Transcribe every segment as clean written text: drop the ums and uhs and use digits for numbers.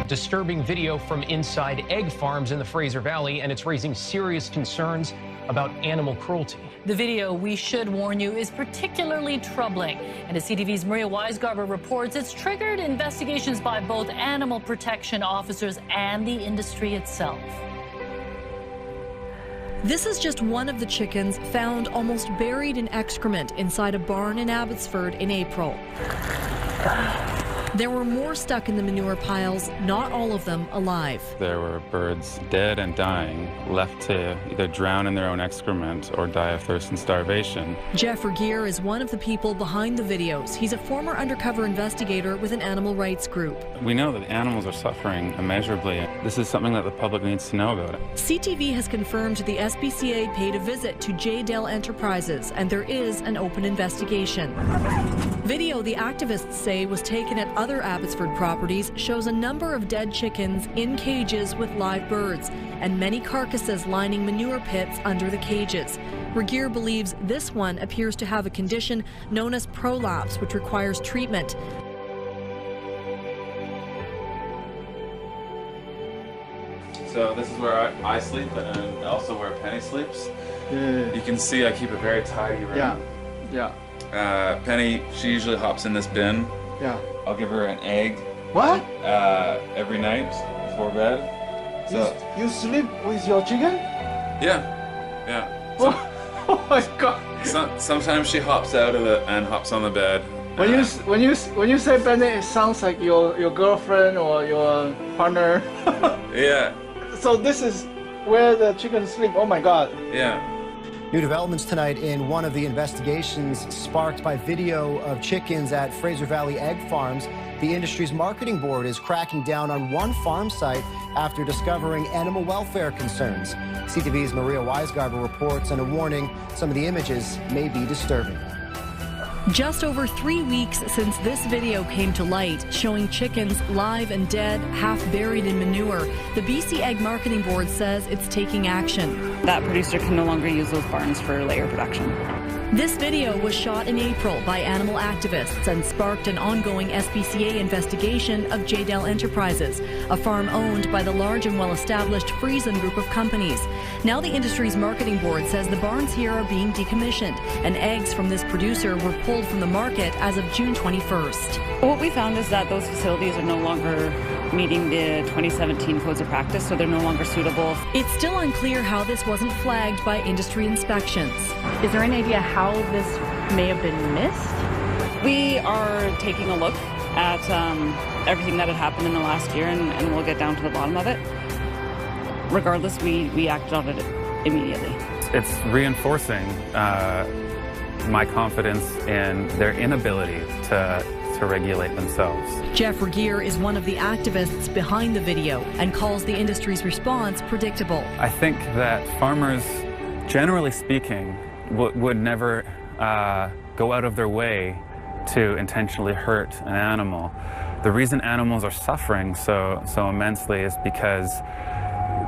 Disturbing video from inside egg farms in the Fraser Valley, and it's raising serious concerns about animal cruelty. The video, we should warn you, is particularly troubling. And as CTV's Maria Weisgarber reports, it's triggered investigations by both animal protection officers and the industry itself. This is just one of the chickens found almost buried in excrement inside a barn in Abbotsford in April. There were more stuck in the manure piles, not all of them alive. There were birds dead and dying, left to either drown in their own excrement or die of thirst and starvation. Jeff Regier is one of the people behind the videos. He's a former undercover investigator with an animal rights group. We know that animals are suffering immeasurably. This is something that the public needs to know about. CTV has confirmed the SPCA paid a visit to J. Dell Enterprises, and there is an open investigation. Video the activists say was taken at other Abbotsford properties shows a number of dead chickens in cages with live birds and many carcasses lining manure pits under the cages. Regier believes this one appears to have a condition known as prolapse, which requires treatment. So this is where I sleep and also where Penny sleeps. You can see I keep a very tidy room. Yeah. Penny, she usually hops in this bin. Yeah. I'll give her an egg. What? Every night before bed. So you sleep with your chicken? yeah. Oh my God. Sometimes she hops out of it and hops on the bed. When you say Benny, it sounds like your girlfriend or your partner. Yeah. So this is where the chickens sleep. Oh my God. Yeah. New developments tonight in one of the investigations sparked by video of chickens at Fraser Valley Egg Farms. The industry's marketing board is cracking down on one farm site after discovering animal welfare concerns. CTV's Maria Weisgarber reports and a warning some of the images may be disturbing. Just over 3 weeks since this video came to light, showing chickens live and dead, half buried in manure, the BC Egg Marketing Board says it's taking action. That producer can no longer use those barns for layer production. This video was shot in April by animal activists and sparked an ongoing SPCA investigation of J. Dell Enterprises, a farm owned by the large and well-established Friesen group of companies. Now the industry's marketing board says the barns here are being decommissioned, and eggs from this producer were pulled from the market as of June 21st. What we found is that those facilities are no longer meeting the 2017 codes of practice, so they're no longer suitable. It's still unclear how this wasn't flagged by industry inspections. Is there any idea how this may have been missed? We are taking a look at everything that had happened in the last year, and we'll get down to the bottom of it. Regardless, we acted on it immediately. It's reinforcing my confidence in their inability to regulate themselves. Jeff Regier is one of the activists behind the video and calls the industry's response predictable. I think that farmers, generally speaking, would never go out of their way to intentionally hurt an animal. The reason animals are suffering so immensely is because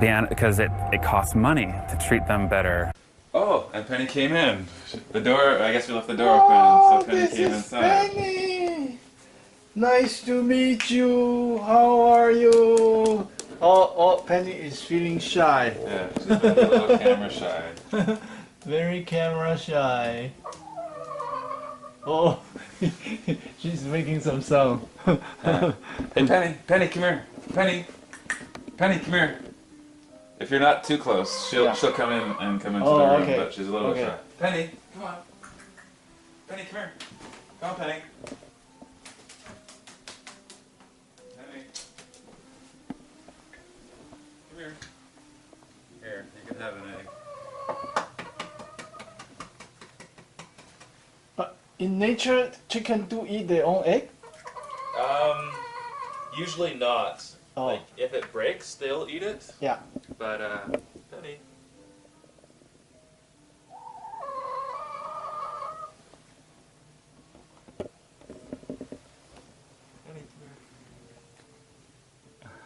it costs money to treat them better. Oh, and Penny came in. The door, I guess we left the door open, so Penny came inside. Penny! Nice to meet you. How are you? Oh, Penny is feeling shy. Yeah, she's a little camera shy. Very camera shy. Oh, she's making some sound. Hey, Penny, come here. Penny, come here. If you're not too close, she'll come in and come into the room, okay. but she's a little shy. Penny, come on. Penny, come here. Come on, Penny. Penny. Come here. Here, you can have an egg. In nature, chicken do eat their own egg? Usually not. Oh. Like, if it breaks, they'll eat it. Yeah. But, Penny. Penny, come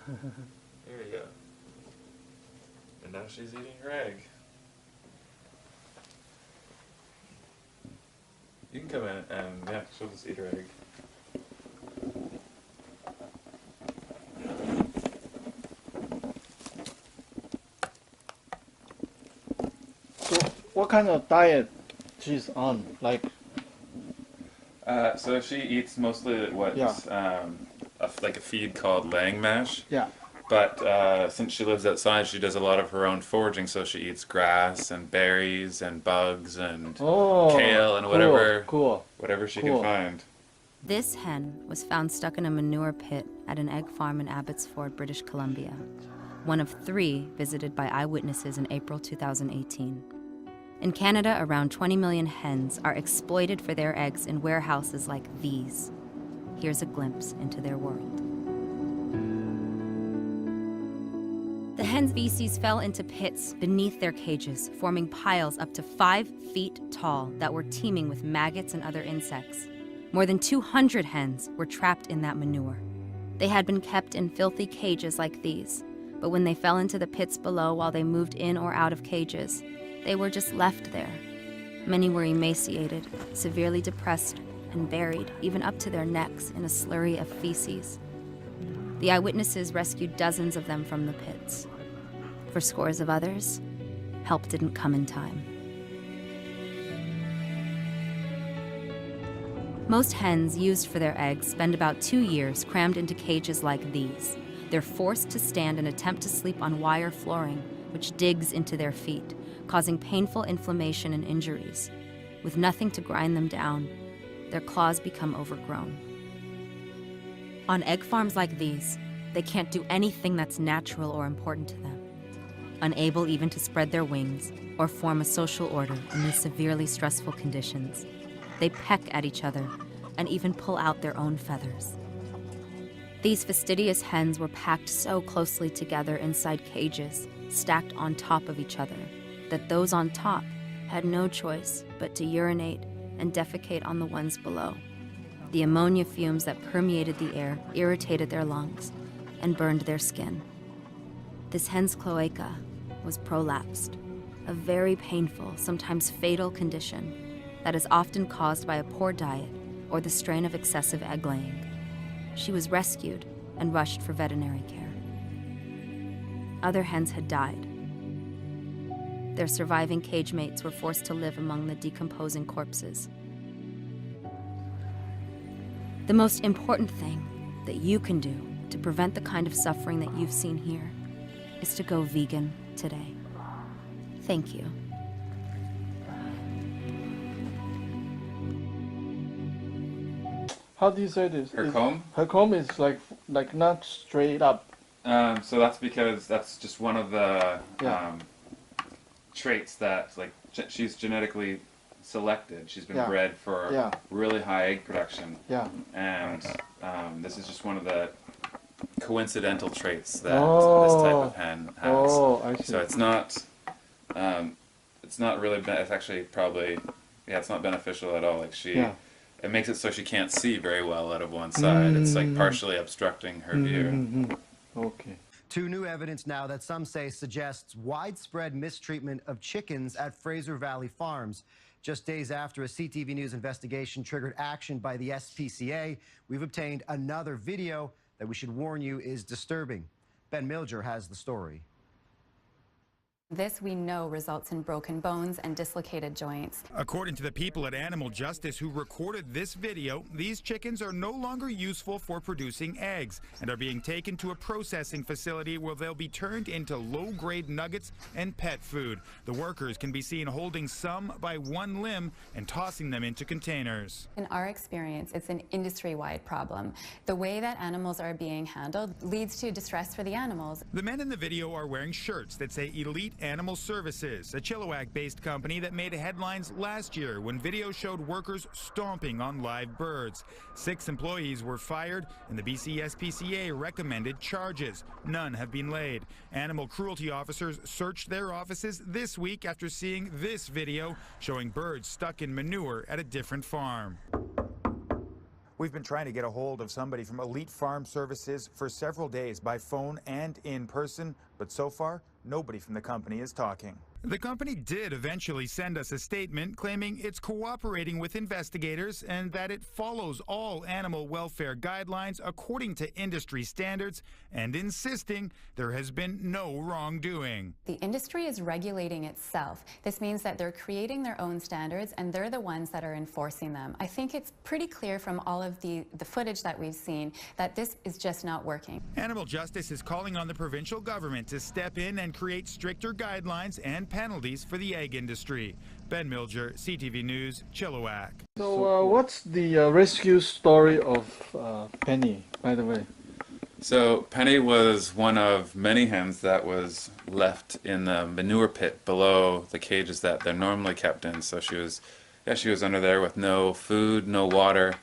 here. There you go. And now she's eating her egg. You can come in and, yeah, she'll just eat her egg. what kind of diet she's on? Like, So she eats mostly what's like a feed called laying mash. yeah. But since she lives outside, she does a lot of her own foraging. So she eats grass and berries and bugs and kale and whatever she can find. This hen was found stuck in a manure pit at an egg farm in Abbotsford, British Columbia, one of 3 visited by eyewitnesses in April 2018. In Canada, around 20 million hens are exploited for their eggs in warehouses like these. Here's a glimpse into their world. The hens' feces fell into pits beneath their cages, forming piles up to 5 feet tall that were teeming with maggots and other insects. More than 200 hens were trapped in that manure. They had been kept in filthy cages like these, but when they fell into the pits below while they moved in or out of cages, they were just left there. Many were emaciated, severely depressed, and buried, even up to their necks, in a slurry of feces. The eyewitnesses rescued dozens of them from the pits. For scores of others, help didn't come in time. Most hens used for their eggs spend about 2 years crammed into cages like these. They're forced to stand and attempt to sleep on wire flooring, which digs into their feet, causing painful inflammation and injuries. With nothing to grind them down, their claws become overgrown. On egg farms like these, they can't do anything that's natural or important to them. Unable even to spread their wings or form a social order in these severely stressful conditions, they peck at each other and even pull out their own feathers. These fastidious hens were packed so closely together inside cages, stacked on top of each other, that those on top had no choice but to urinate and defecate on the ones below. The ammonia fumes that permeated the air irritated their lungs and burned their skin. This hen's cloaca was prolapsed, a very painful, sometimes fatal condition that is often caused by a poor diet or the strain of excessive egg laying. She was rescued and rushed for veterinary care. Other hens had died. Their surviving cage mates were forced to live among the decomposing corpses. The most important thing that you can do to prevent the kind of suffering that you've seen here is to go vegan today. Thank you. How do you say this? Her comb? Her comb is like not straight up. So that's because that's just one of the traits that, like, she's genetically selected. She's been bred for really high egg production. Yeah. And this is just one of the coincidental traits that this type of hen has. Oh, I see. So it's not really, it's actually probably, it's not beneficial at all. Like it makes it so she can't see very well out of one side. It's like partially obstructing her view. Okay. 2 new evidence now that some say suggests widespread mistreatment of chickens at Fraser Valley Farms. Just days after a CTV News investigation triggered action by the SPCA, we've obtained another video that we should warn you is disturbing. Ben Milger has the story. This, we know, results in broken bones and dislocated joints. According to the people at Animal Justice who recorded this video, these chickens are no longer useful for producing eggs and are being taken to a processing facility where they'll be turned into low-grade nuggets and pet food. The workers can be seen holding some by one limb and tossing them into containers. In our experience, it's an industry-wide problem. The way that animals are being handled leads to distress for the animals. The men in the video are wearing shirts that say Elite Animal Services, a Chilliwack-based company that made headlines last year when video showed workers stomping on live birds. 6 employees were fired, and the BC SPCA recommended charges. None have been laid. Animal cruelty officers searched their offices this week after seeing this video showing birds stuck in manure at a different farm. We've been trying to get a hold of somebody from Elite Farm Services for several days by phone and in person, but so far, nobody from the company is talking. The company did eventually send us a statement claiming it's cooperating with investigators and that it follows all animal welfare guidelines according to industry standards and insisting there has been no wrongdoing. The industry is regulating itself. This means that they're creating their own standards and they're the ones that are enforcing them. I think it's pretty clear from all of the footage that we've seen that this is just not working. Animal Justice is calling on the provincial government to step in and create stricter guidelines and penalties for the egg industry. Ben Milger, CTV News, Chilliwack. So what's the rescue story of Penny, by the way? So Penny was one of many hens that was left in the manure pit below the cages that they're normally kept in. So she was under there with no food, no water,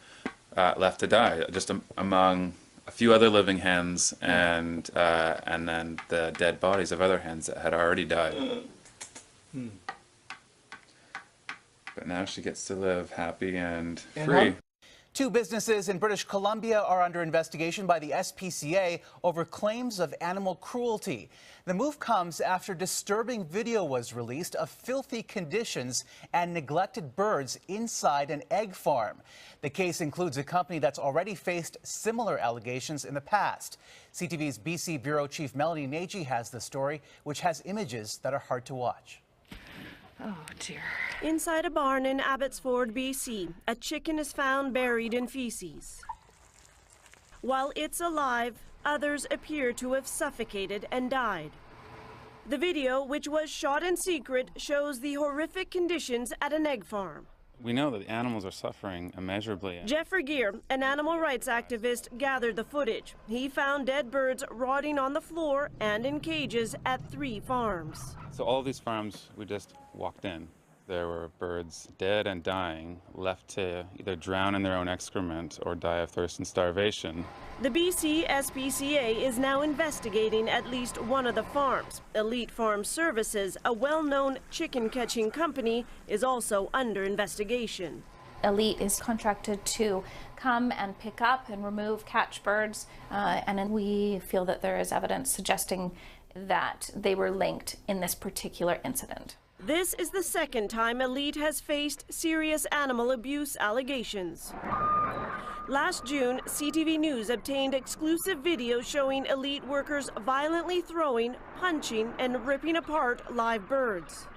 left to die, just among a few other living hens and then the dead bodies of other hens that had already died. But now she gets to live happy and free. Two businesses in British Columbia are under investigation by the SPCA over claims of animal cruelty. The move comes after disturbing video was released of filthy conditions and neglected birds inside an egg farm. The case includes a company that's already faced similar allegations in the past. CTV's BC Bureau Chief Melanie Nagy has the story, which has images that are hard to watch. Oh, dear. Inside a barn in Abbotsford, BC, a chicken is found buried in feces. While it's alive, others appear to have suffocated and died. The video, which was shot in secret, shows the horrific conditions at an egg farm. We know that the animals are suffering immeasurably. Jeffrey Gear, an animal rights activist, gathered the footage. He found dead birds rotting on the floor and in cages at 3 farms. So all of these farms, we just walked in. There were birds dead and dying, left to either drown in their own excrement or die of thirst and starvation. The BC SPCA is now investigating at least one of the farms. Elite Farm Services, a well-known chicken-catching company, is also under investigation. Elite is contracted to come and pick up and remove catch birds, and then we feel that there is evidence suggesting that they were linked in this particular incident. This is the second time Elite has faced serious animal abuse allegations. Last June, CTV News obtained exclusive video showing Elite workers violently throwing, punching, and ripping apart live birds.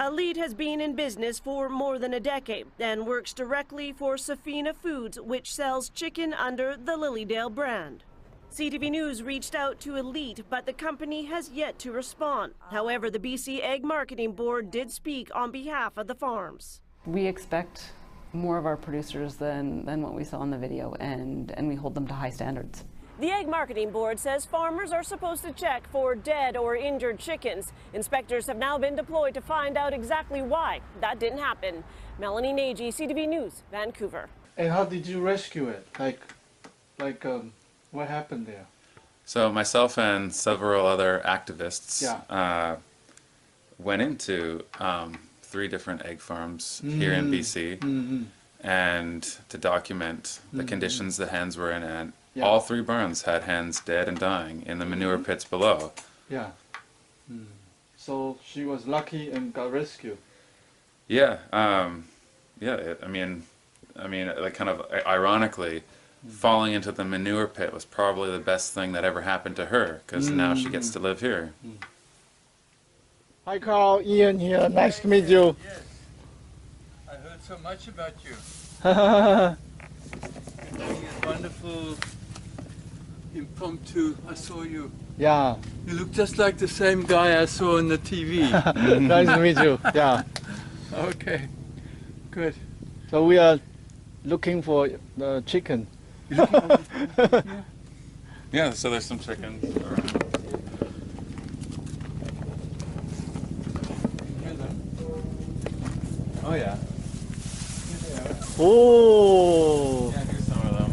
Elite has been in business for more than a decade and works directly for Safina Foods, which sells chicken under the Lilydale brand. CTV News reached out to Elite, but the company has yet to respond. However, the BC Egg Marketing Board did speak on behalf of the farms. We expect more of our producers than what we saw in the video, and we hold them to high standards. The Egg Marketing Board says farmers are supposed to check for dead or injured chickens. Inspectors have now been deployed to find out exactly why that didn't happen. Melanie Nagy, CTV News, Vancouver. And how did you rescue it? What happened there? So myself and several other activists went into 3 different egg farms here in BC and to document the conditions the hens were in, and all 3 barns had hens dead and dying in the manure pits below. Yeah. So she was lucky and got rescued. Yeah. I mean, like kind of ironically, falling into the manure pit was probably the best thing that ever happened to her, because now she gets to live here. Hi Carl, Ian here, nice to meet you. Yes, I heard so much about you. It's wonderful, impromptu, I saw you. Yeah. You look just like the same guy I saw on the TV. Nice to meet you, yeah. Okay, good. So we are looking for the chicken. Yeah, so there's some chickens around. Oh yeah. Oh. Yeah, here's some of them.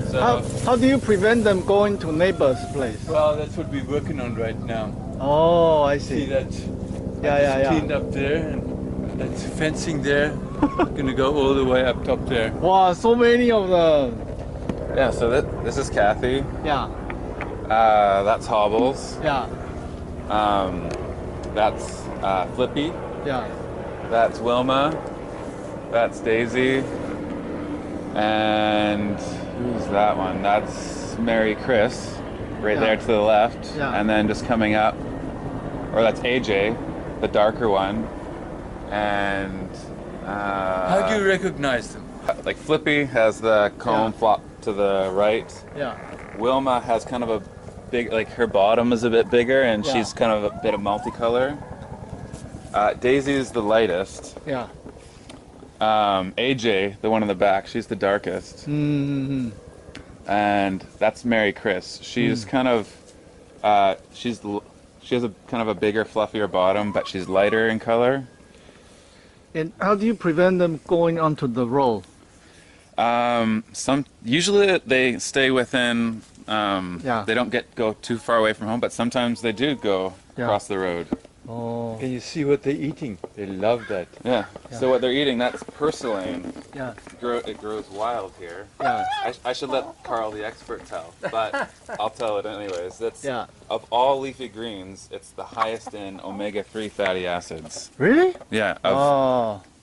So, how do you prevent them going to neighbor's place? Well, that's what we're working on right now. Oh, I see. See that? Yeah. Cleaned up there, and that's fencing there. Gonna go all the way up top there. Wow, so many of them. yeah, so this is Kathy. Yeah. That's Hobbles. Yeah. That's Flippy. Yeah. That's Wilma. That's Daisy. And who's that one? That's Mary Chris, right there to the left. Yeah. And then just coming up, or that's AJ, the darker one. And how do you recognize them? Like Flippy has the comb flop to the right. Yeah. Wilma has kind of a big, like her bottom is a bit bigger, and she's kind of a bit of multicolor. Daisy is the lightest. Yeah. AJ, the one in the back, she's the darkest. Mm-hmm. And that's Mary Chris. She's kind of, she has a kind of a bigger, fluffier bottom, but she's lighter in color. And how do you prevent them going onto the road? Usually they stay within. They don't go too far away from home, but sometimes they do go across the road. Oh. Can you see what they're eating? They love that. Yeah. So what they're eating, that's purslane. Yeah. It grows wild here. Yeah. I should let Carl, the expert, tell, but I'll tell it anyways. That's Yeah. Of all leafy greens, it's the highest in omega-3 fatty acids. Really? Yeah.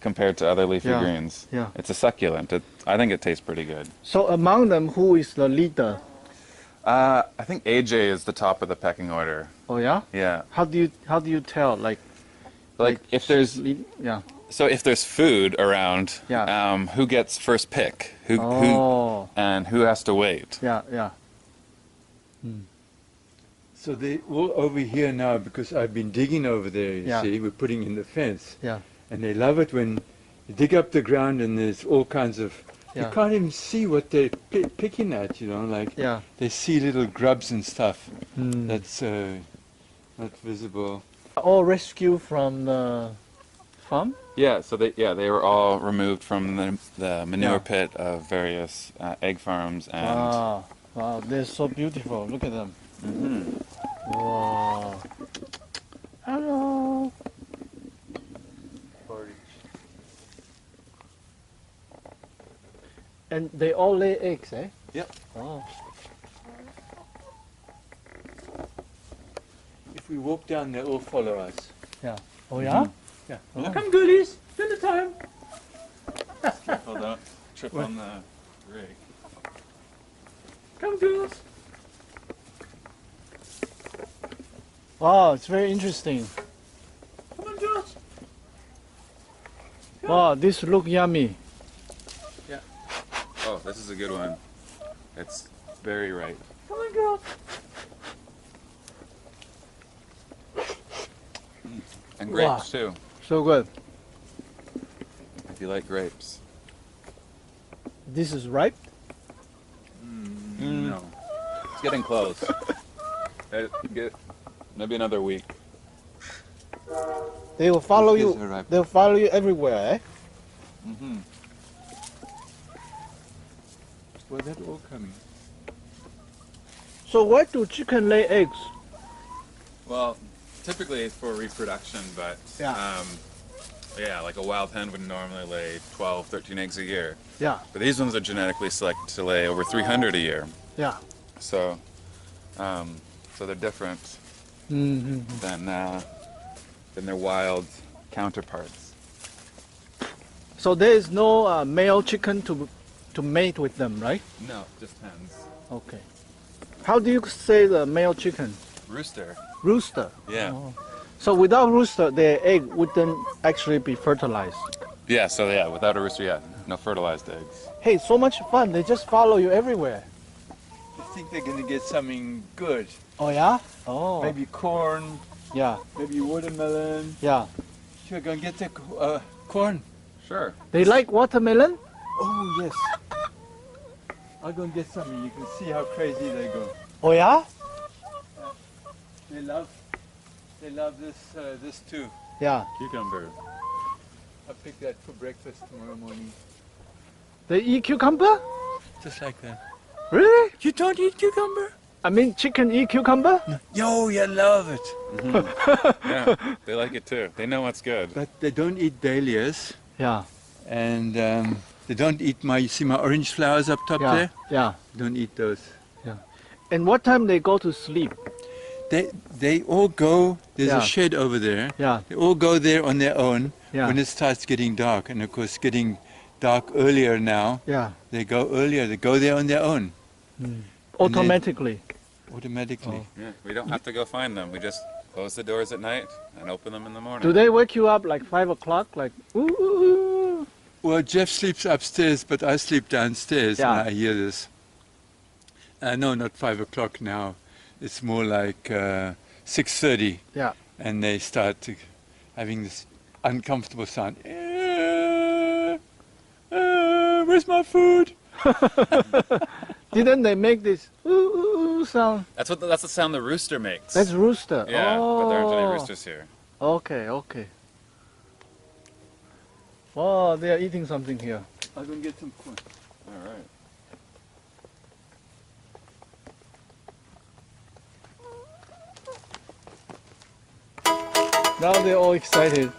Compared to other leafy greens. Yeah. It's a succulent. I think it tastes pretty good. So among them, who is the leader? I think AJ is the top of the pecking order. Oh yeah? Yeah. How do you tell? Like if there's So if there's food around, who gets first pick? Who and who has to wait? Yeah, yeah. So they're all over here now because I've been digging over there, you see, we're putting in the fence. Yeah. And they love it when you dig up the ground and there's all kinds of, you can't even see what they're picking at, you know, like they see little grubs and stuff that's not visible. All rescued from the farm? Yeah, so they were all removed from the manure pit of various egg farms. And wow, they're so beautiful. Look at them. Wow. Hello. And they all lay eggs, eh? Yep. Oh. If we walk down, they all follow us. Yeah. Oh yeah? Yeah. Oh. Come goodies, dinner time. Hold on, trip on the rig. Come girls. Wow, it's very interesting. Come on, girls. Wow, this look yummy. Yeah. Oh, this is a good one. It's very ripe. Come on, girls. And grapes too. So good. If you like grapes. This is ripe? No. It's getting close. Maybe another week. They will follow These you. are ripe. They'll follow you everywhere, eh? Mm-hmm. Well, they're all coming. So why do chicken lay eggs? Well, typically it's for reproduction, but like a wild hen would normally lay 12, 13 eggs a year. Yeah. But these ones are genetically selected to lay over 300 a year. Yeah. So, so they're different than their wild counterparts. So there is no male chicken to mate with them, right? No, just hens. Okay. How do you say the male chicken? Rooster. Rooster. Yeah. Oh. So without rooster, their egg wouldn't actually be fertilized. Yeah, so yeah, without a rooster, no fertilized eggs. Hey, so much fun. They just follow you everywhere. I think they're going to get something good. Oh, yeah? Oh. Maybe corn. Yeah. Maybe watermelon. Yeah. Sure, go and get the corn. Sure. They like watermelon? Oh, yes. I'll go and get something. You can see how crazy they go. Oh, yeah? They love this too. Yeah. Cucumber. I'll pick that for breakfast tomorrow morning. They eat cucumber? Just like that. Really? You don't eat cucumber? I mean, chicken eat cucumber? No. Yo, you love it. Yeah, they like it too. They know what's good. But they don't eat dahlias. Yeah. And they don't eat you see my orange flowers up top there? Yeah. Don't eat those. Yeah. And what time they go to sleep? They all go, there's Yeah. a shed over there. Yeah. They all go there on their own Yeah. when it starts getting dark. And of course, getting dark earlier now. Yeah. They go earlier, they go there on their own. Automatically. Automatically. Yeah, we don't have to go find them. We just close the doors at night and open them in the morning. Do they wake you up like 5 o'clock? Like, ooh, ooh, ooh? Well, Jeff sleeps upstairs, but I sleep downstairs Yeah. and I hear this. No, not 5 o'clock now. It's more like 6:30. Yeah. And they start having this uncomfortable sound. Where's my food? Didn't they make this ooh, ooh, ooh sound? That's the sound the rooster makes. That's rooster. Yeah, but there aren't any Oh. roosters here. Okay, okay. Oh, they are eating something here. I'll go and get some corn. All right. Now they're all excited.